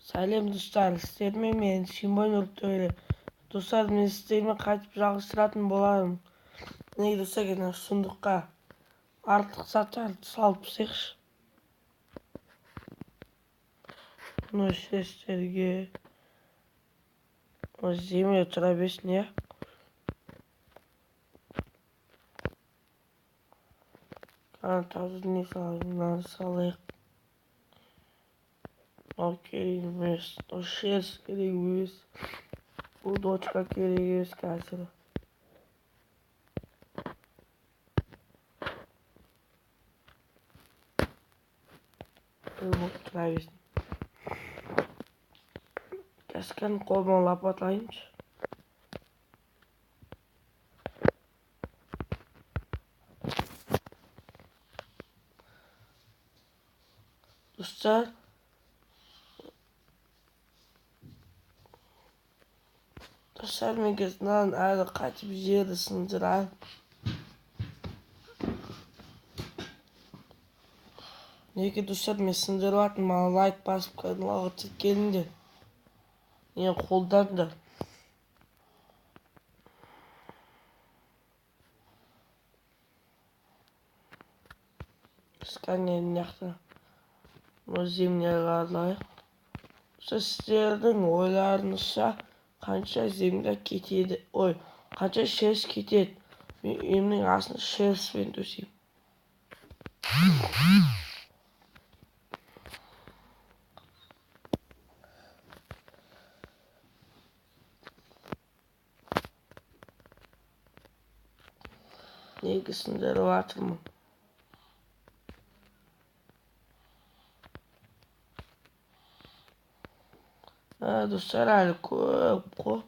Сәлем достар, сіздермен мен Шимбой Нұртөре. Достар, мен сіздермен қайтып жалғастыратын боламын. Міне достар, енді сундыққа артық заттарды салып тастайықшы. Мұны шестерге земля тұра берсін, иә. Тазы не салайық. Ол керек емес, ол шерсть керек емес, бұл дочка керек емес қазір. Бұл тұра берсін. Кәскені қолыма лапатлайыншы. Достар, мен кезінен әлі қайтып жерді сындырайын. Неге достар, мен сындырып атын, маған лайк басып каналға тіркеліңдер. Мен қолданды. Сканерін яқты. Земляға алайық. Сіздердің ойларыңызша қанша земля кетеді? Қанша шерсть кетеді? Мен үйімнің астын шерстьпен төсеймін. Неге сындырып атырмын? Достар, әлі көп қой.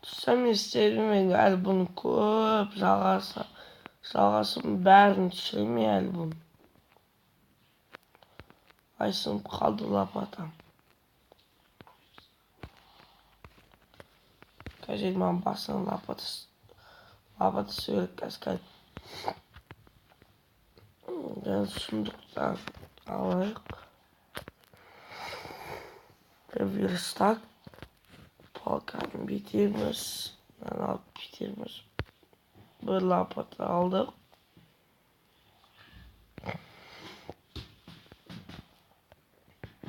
Достар, мен сіздермен әлі бұны көп жалғасын бәрін түсіреме әлі бұны. Айсынып қалды лапатам. Кажет маған басын лапаты сөрік кәскәл. Сундықтан алайық. Верстак. Палканы бітеміз. Алып бітеміз. Бір лапаты алдық.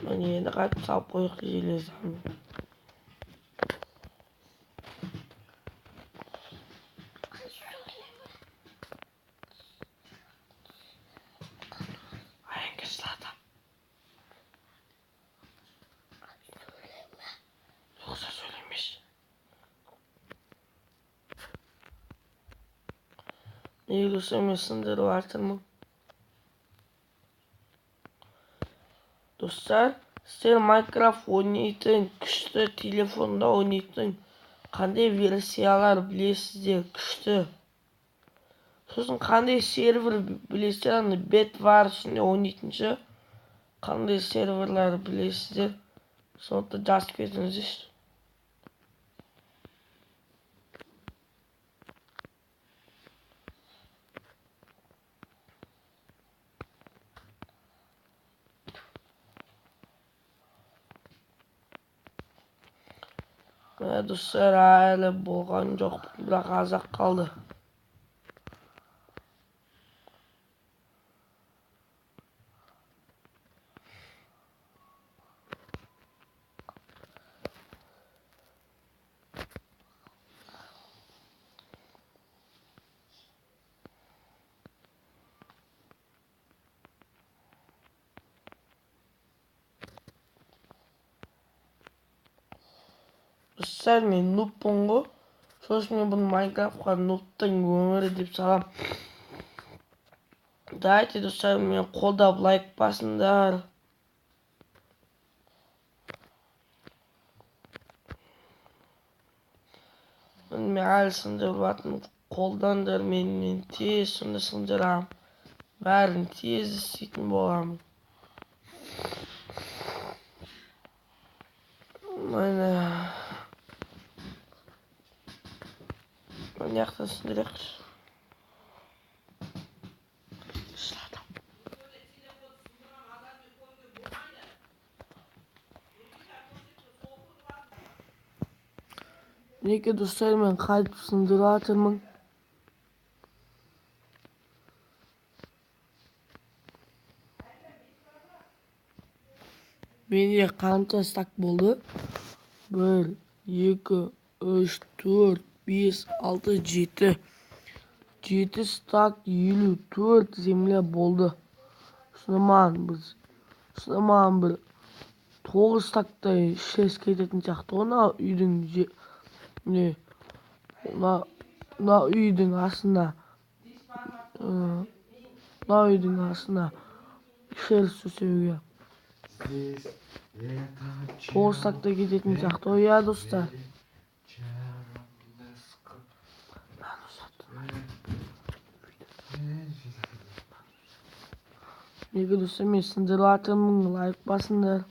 Мені енді қайтып салып қойық железаны. Неге мен сындырып атырмын? Достар, сіздер Майнкрафт ойнайтын, күшті телефонда ойнайтын қандай версиялар білесіздер? Күшті. Сосын қандай сервер білесіздер? Бет бар үстінде ойнайтыншы. Қандай серверлар білесіздер? Сондықтан жазып кетіңіздерші. Достар, әлі болған жоқ, бірақ азақ қалды. Достар, мен нубпын ғой. Сосын мен бұны Майнкрафтқа нубтың өмірі деп салам. Дайте, достар, мен қолдап лайк басыңдар. Мен әлі сындырып атын қолдандар, мен тез сонда сындырам. Бәрін тез істейтін боламын. Яқтан сындырайықшы. Мінекей достар, мен қайтып сындырып жатырмын. Менде қанша стак болды? 1, 2, 3, 4, 5, 6, 7. 7 стак 54 земля болды. Шынымен бір 9 стактай шеш кететін сияқты ғой. Мына үйдің астына шерсть төсеуге 9 стактай кететін сияқты ғой, иә достар. Неге достар, мен сындырып жатырмын, лайк басыңдар.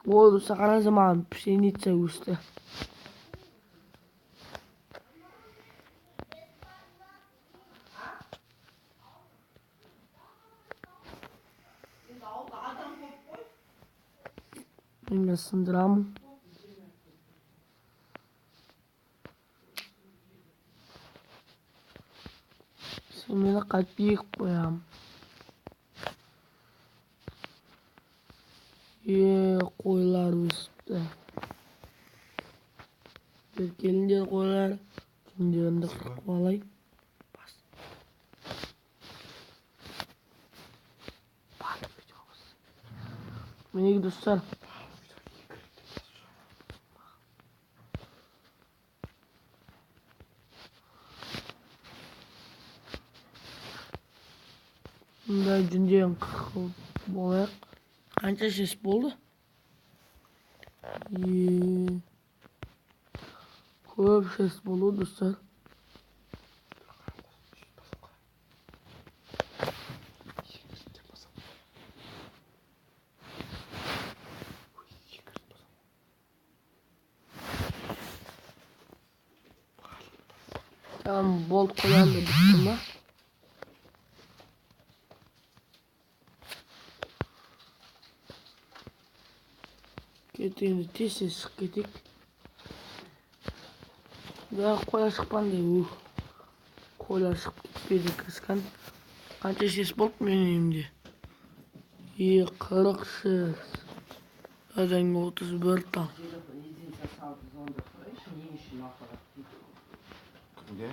Ой, достар, қараңыздар, маған пшеница өсті. Мен сындырамын. Семені қайтып егіп қоямын. Қойлар өсіпті. Bir келіндер қойлар. Жүндерімді қырқып алайын. Мінекей достар. Мұнда жүндерін қырқып болайық. Қанша шеш болды? Көп шеш болды достар. Tamam, bol koyalım buna. Кетейін, тез шығып кетейік. Да, қойлар шықпанды. Қойлар шығып кетпеді кіріскен. Қанша шеш болды менің үйімде? 40 шеш. Одан 31 тал. Где?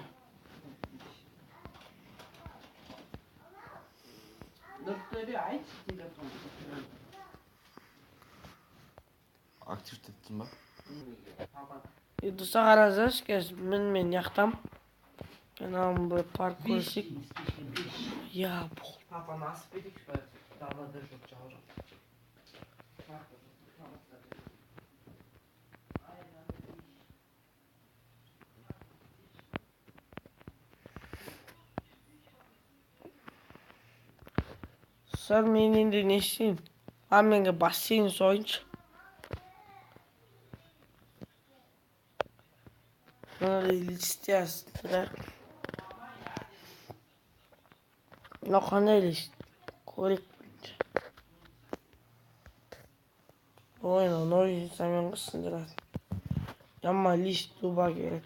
Активті еттің ба? Достар, қараңыздаршы, қазір мен яқтам. Анам бір парк көрсек. Я болды. Папа насып едік, далада жоқ жаурап. Сәл мен енді не істеймін? Менге бассейн сойыншы. Листястырақ. Мынау қандай лист? Көрек бірінші. Ой, ножницамен сындырады. Яма лист туба керек.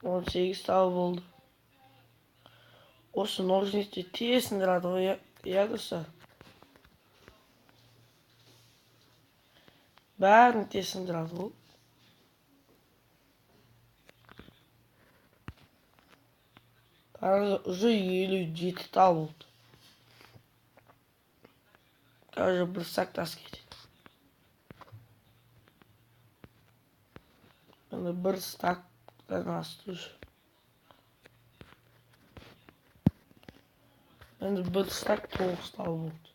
Он 8 тал болды. Осы ножницы тез сындырады ғой, иә достар. Бәрін тез сындырады ғой. Қараңыздар, уже 57 тал болды. Қазір бір сақтас кетеді. Енді бір стактан асты уже. Енді бір стак 9 тал болды.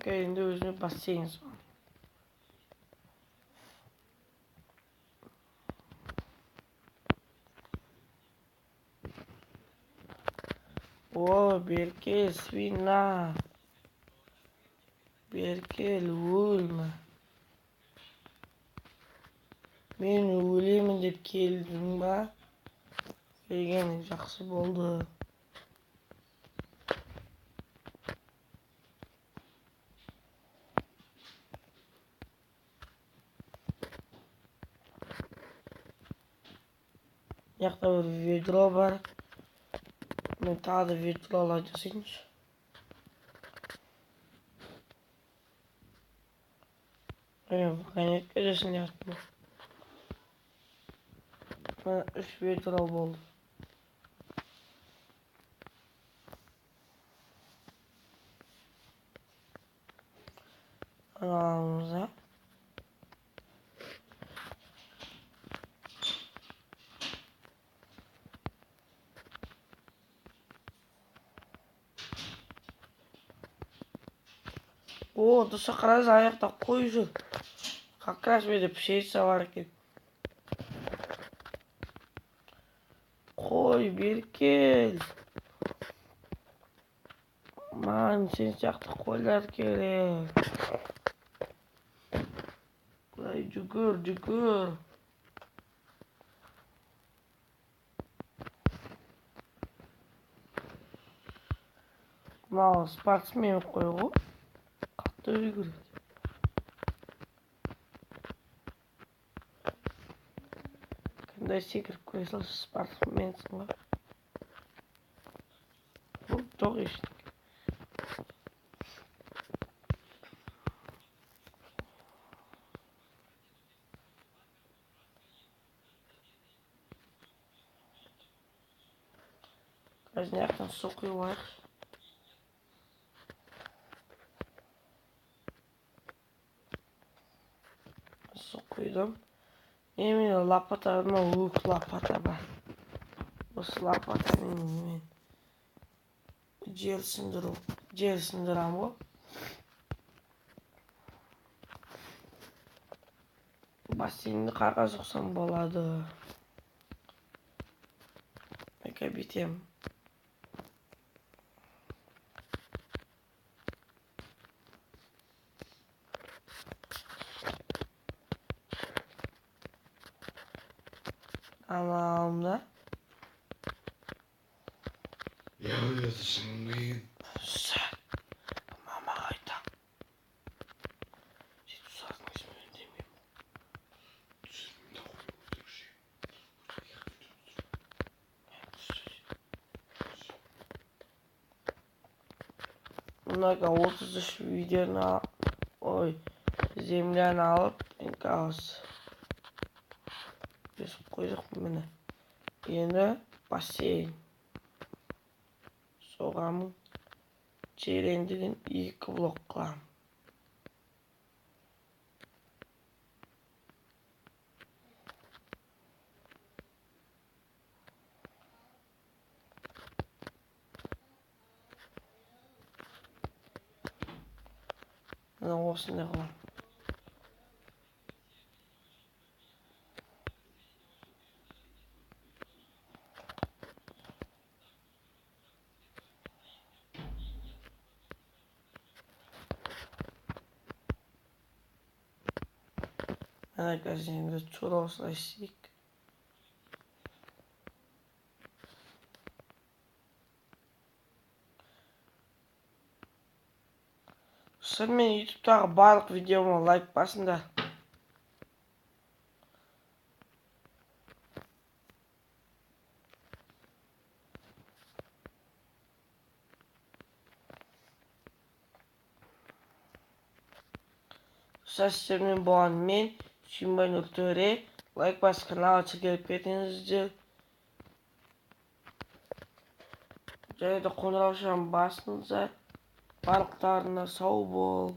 Енді өзіме бассейн соғам. О, берке, свина. Беркел, ульма. Men өлемін деп келдің ба? Келгенің жақсы болды. Жақта бір ведро бар. Мен тағы да ведролар жасайыншы. Мен вагонетка жасайын яқтым. Мен 3 ведро болды. Аналарымызда. О, достар қараңыз, аяқта қой жүр. Как раз менде пшеница бар екен. Қой, бері кел. Маған сен сияқты қойлар керек. Құдай, жүгір, жүгір. Мынау спортсмен қой ғой. Қатты жүгіреді. Қандай секіріп көре салшы, спортсменсің ғой. Бұл жоқ ештеңе. Қазір мына жақтан су құйып алайықшы. Су құйдым. Мен лопатаның өк лопата бар. Осы лопатамен жер сындырам ғой. Бассейнді қарға соқсам болады. Мен бүйтем. Anamda. Yazısın neyin? Mama ayta. Sen susarsan ismini demeyeyim. Şimdi koyuyordur Bunlarga 33 videonu zemleni alıp kaos. Biz koyduk bunu. Yeni basseyn. Soğamın çeyrendiğin 2 blok kılam. Ne olsun ne kılam. Arkadaşlar şimdi churros'la içtik. Sen benim YouTube'daki bарлық videoma like basın. Sizlerмен болған мен Шимбай Нұртөре. Лайк басып каналға тіркеліп кетіңіздер. Және де қоңыраушаны басыңыздар. Барлықтарына сау бол.